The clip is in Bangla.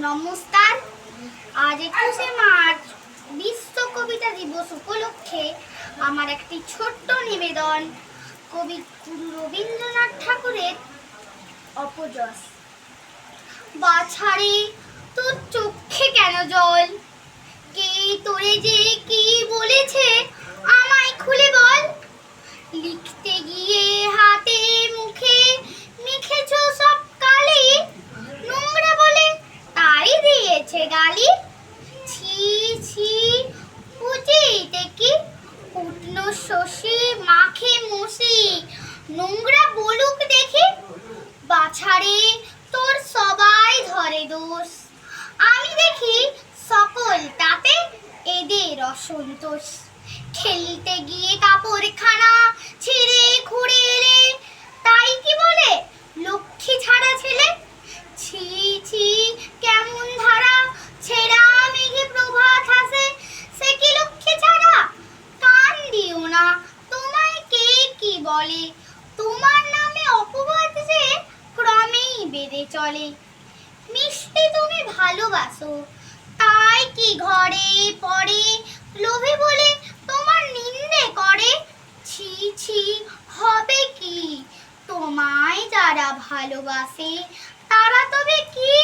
নমস্কার। আজ 21শে মার্চ বিশ্ব কবিতা দিবস উপলক্ষে আমার একটি ছোট্ট নিবেদন কবি গুরু রবীন্দ্রনাথ ঠাকুরের অপযশ। বাছারে তোর চোখে কেন জল? কে তোরে যে কি বলেছে আমায় খুলে বল। লিখতে গিয়ে হাতে মুখে মেখেছ সব কালি, নোংরা বলে তাই দিয়েছে গালি। ছি ছি বুঝিতে কি উঠল শশী মাখে মুসি, নোংরা বলুক দেখি। বাছারে তোর সবাই ধরে দোষ, আমি দেখি সকল তাতে এদের অসন্তোষ। খেলতে গিয়ে কাপড়খানা ছিঁড়ে খুঁড়ে এলে তাই কি বলে লক্ষ্মী ছাড়া ছেলে। ছি ছি কেমন ধারা ছেঁড়া মেঘে প্রভাত হাসে, সে কি লক্ষ্মী ছাড়া? কান দিও না, তোমায় কে কি বলে, তোমার নামে অপবাদ যে ক্রমেই বেড়ে চলে। মিষ্টি তুমি ভালোবাসো তাই কি ঘরে পড়ে লোভে বলে তোমার নিন্দে করে। ছি ছি হবে কি, তোমায় যারা ভালোবাসে তারা তবে কি।